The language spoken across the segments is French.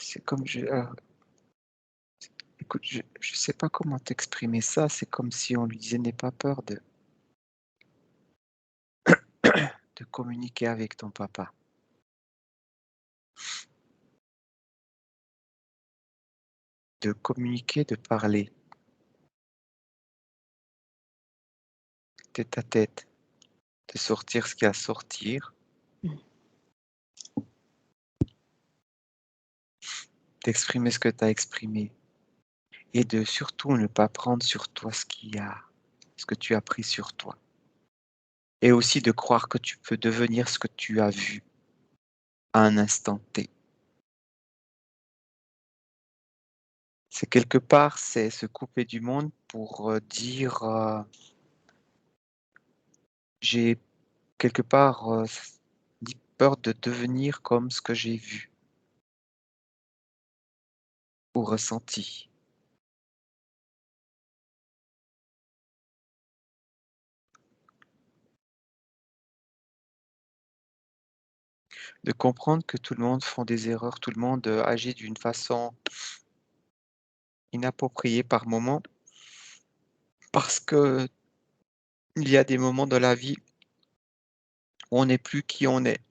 C'est comme écoute, je sais pas comment t'exprimer ça, c'est comme si on lui disait: «N'aie pas peur de communiquer avec ton papa, de communiquer, de parler tête à tête, de sortir ce qu'il y a à sortir, Mmh. d'exprimer ce que tu as exprimé et de surtout ne pas prendre sur toi ce que tu as pris sur toi et aussi de croire que tu peux devenir ce que tu as vu à un instant T. C'est quelque part, c'est se couper du monde pour, dire, j'ai quelque part, ni peur de devenir comme ce que j'ai vu ou ressenti. De comprendre que tout le monde font des erreurs, tout le monde, agit d'une façon inappropriée par moment, parce qu'il y a des moments dans la vie où on n'est plus qui on est.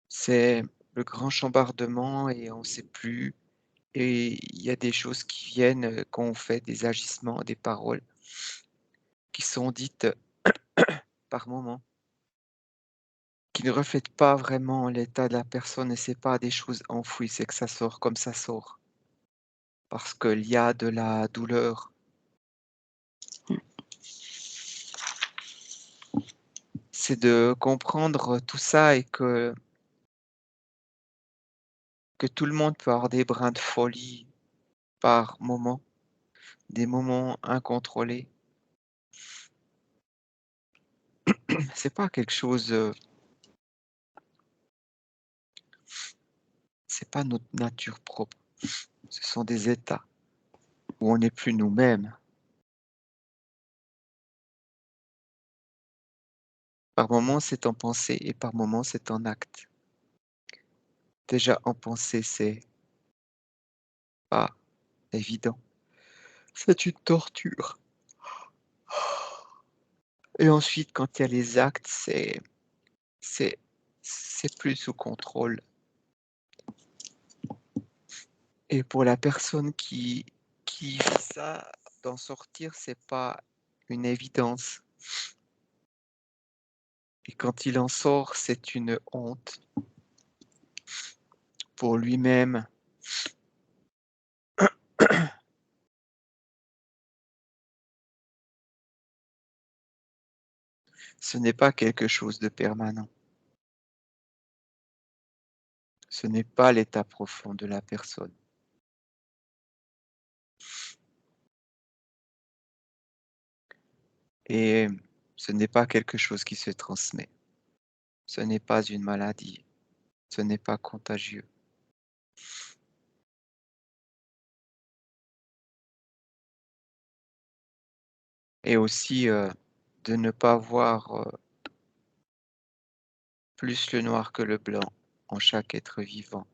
C'est le grand chambardement et on ne sait plus et il y a des choses qui viennent, quand on fait des agissements, des paroles qui sont dites par moment, qui ne reflètent pas vraiment l'état de la personne et c'est pas des choses enfouies, c'est que ça sort comme ça sort, parce qu'il y a de la douleur. C'est de comprendre tout ça et que tout le monde peut avoir des brins de folie par moment, des moments incontrôlés. C'est pas quelque chose, c'est pas notre nature propre. Ce sont des états où on n'est plus nous-mêmes. Par moments, c'est en pensée et par moments, c'est en acte. Déjà, en pensée, c'est pas évident. C'est une torture. Et ensuite, quand il y a les actes, c'est c'est plus sous contrôle. Et pour la personne qui vit ça, d'en sortir, c'est pas une évidence. Et quand il en sort, c'est une honte pour lui-même. Ce n'est pas quelque chose de permanent. Ce n'est pas l'état profond de la personne. Et ce n'est pas quelque chose qui se transmet. Ce n'est pas une maladie. Ce n'est pas contagieux. Et aussi, de ne pas voir, plus le noir que le blanc en chaque être vivant,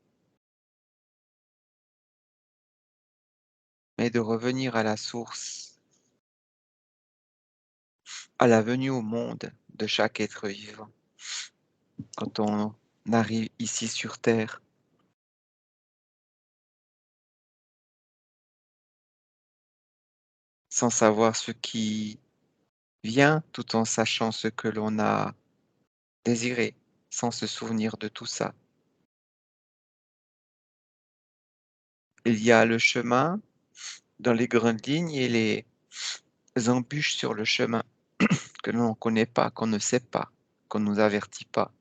mais de revenir à la source, à la venue au monde de chaque être vivant. Quand on arrive ici sur terre, sans savoir ce qui vient, tout en sachant ce que l'on a désiré, sans se souvenir de tout ça. Il y a le chemin dans les grandes lignes et les embûches sur le chemin que l'on ne connaît pas, qu'on ne sait pas, qu'on ne nous avertit pas,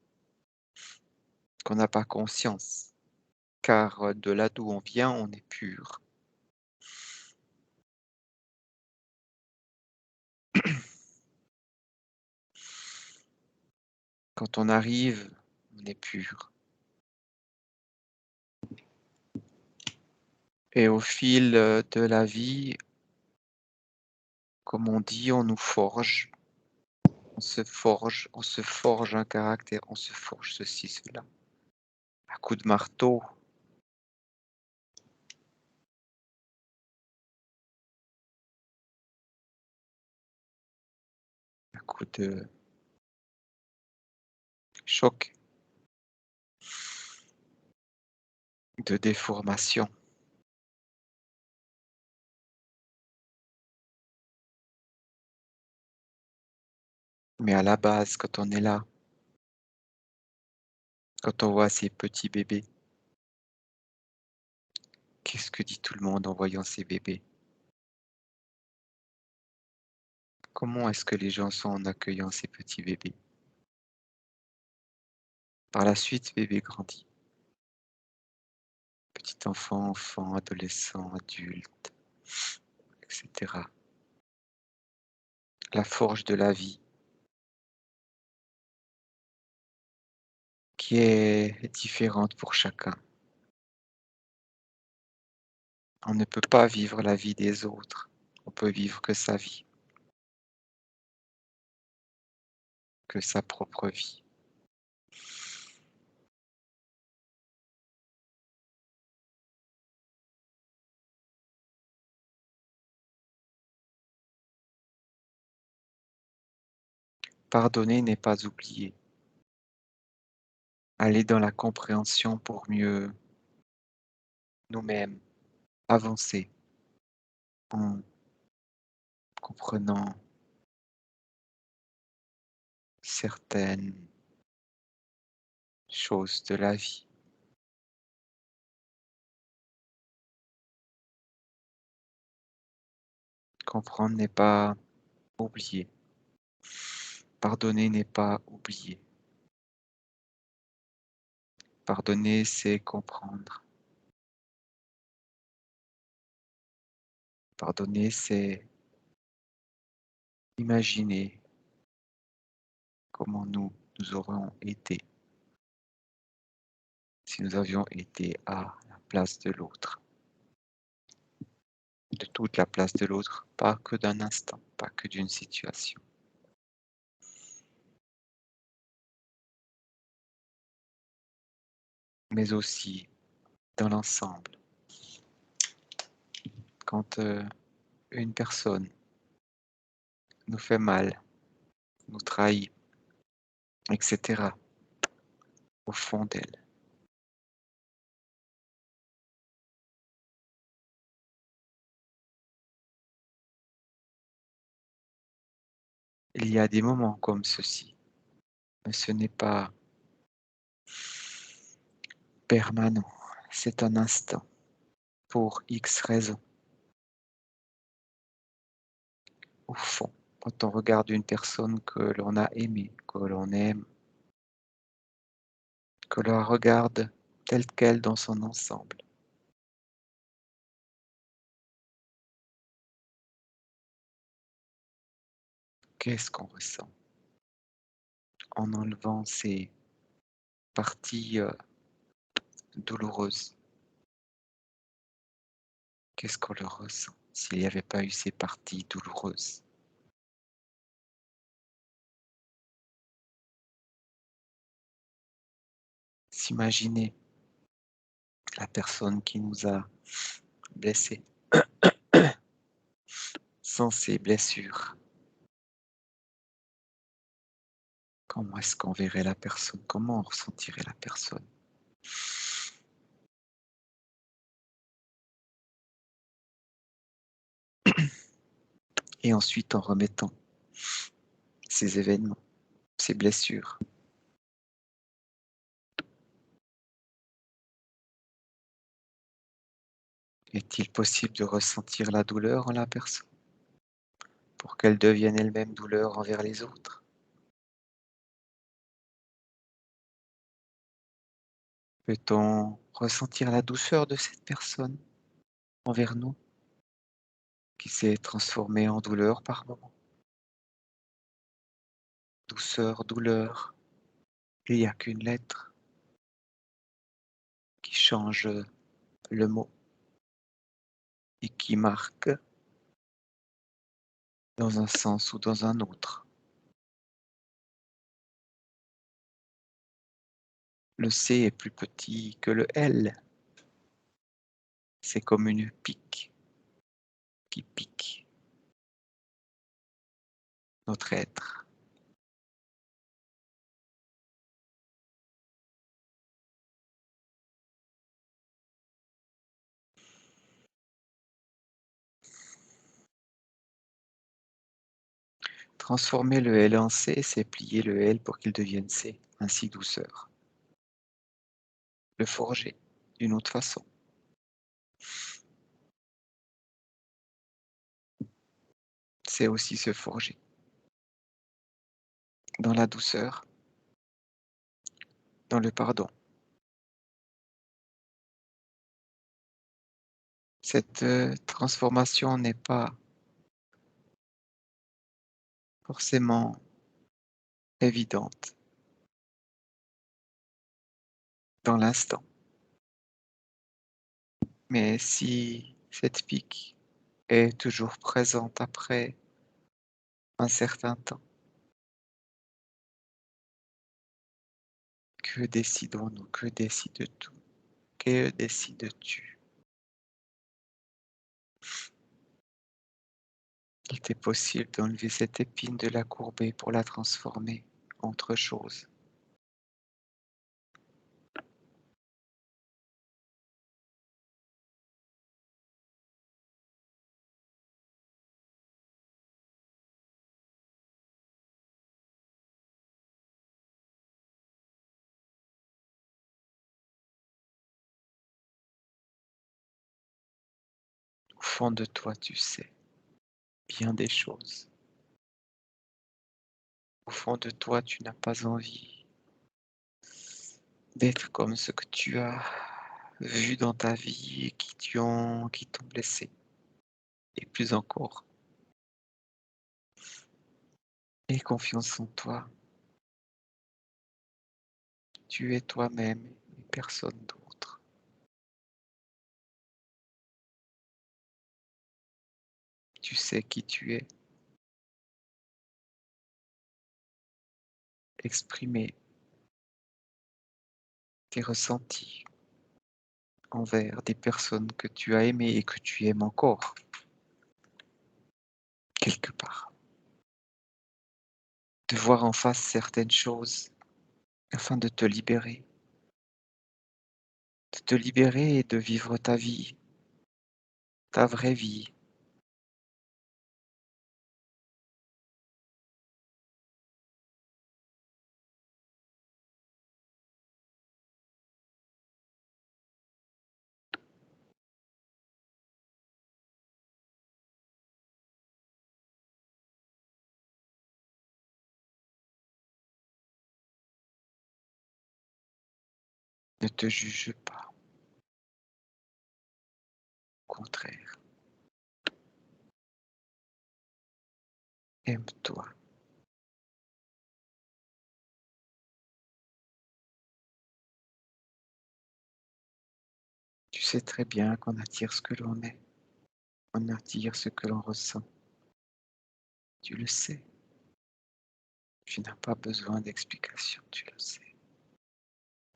qu'on n'a pas conscience. Car, de là d'où on vient, on est pur. Quand on arrive, on est pur et au fil, de la vie, comme on dit, on se forge un caractère, on se forge ceci, cela. à coups de marteau, à coups de choc, de déformation. Mais à la base, quand on est là, quand on voit ces petits bébés, qu'est-ce que dit tout le monde en voyant ces bébés? Comment est-ce que les gens sont en accueillant ces petits bébés? Par la suite, bébé grandit. Petit enfant, enfant, adolescent, adulte, etc. La forge de la vie qui est différente pour chacun. On ne peut pas vivre la vie des autres, on peut vivre que sa vie, que sa propre vie. Pardonner n'est pas oublier. Aller dans la compréhension pour mieux nous-mêmes avancer en comprenant certaines choses de la vie. Comprendre n'est pas oublier. Pardonner n'est pas oublier. Pardonner, c'est comprendre. Pardonner, c'est imaginer comment nous aurions été si nous avions été à la place de l'autre, de toute la place de l'autre, pas que d'un instant, pas que d'une situation, mais aussi dans l'ensemble. Quand une personne nous fait mal, nous trahit, etc., au fond d'elle, il y a des moments comme ceci, mais ce n'est pas permanent, c'est un instant, pour X raisons. Au fond, quand on regarde une personne que l'on a aimée, que l'on aime, que l'on regarde telle qu'elle dans son ensemble, qu'est-ce qu'on ressent en enlevant ces parties douloureuses? Qu'est-ce qu'on le ressent s'il n'y avait pas eu ces parties douloureuses? S'imaginer la personne qui nous a blessés sans ces blessures. Comment est-ce qu'on verrait la personne? Comment on ressentirait la personne? Et ensuite en remettant ces événements, ces blessures. Est-il possible de ressentir la douleur en la personne pour qu'elle devienne elle-même douleur envers les autres? Peut-on ressentir la douceur de cette personne envers nous qui s'est transformée en douleur par moments? Douceur, douleur, il n'y a qu'une lettre qui change le mot et qui marque dans un sens ou dans un autre. Le C est plus petit que le L. C'est comme une pique qui pique notre être. Transformer le L en C, c'est plier le L pour qu'il devienne C, ainsi douceur. Le forger d'une autre façon. C'est aussi se forger dans la douceur, dans le pardon. Cette transformation n'est pas forcément évidente dans l'instant. Mais si cette pique est toujours présente après un certain temps, que décidons-nous? Que décides-tu? Que décides-tu? Il t'est possible d'enlever cette épine, de la courber pour la transformer en autre chose. Au fond de toi, tu sais bien des choses. Au fond de toi, tu n'as pas envie d'être comme ce que tu as vu dans ta vie et qui t'ont blessé. Et plus encore, aie confiance en toi. Tu es toi-même et personne d'autre. Tu sais qui tu es. Exprimer tes ressentis envers des personnes que tu as aimées et que tu aimes encore, quelque part. De voir en face certaines choses afin de te libérer et de vivre ta vie, ta vraie vie, ne te juge pas, au contraire, aime-toi. Tu sais très bien qu'on attire ce que l'on est, on attire ce que l'on ressent. Tu le sais, tu n'as pas besoin d'explication, tu le sais.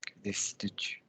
Que décides-tu?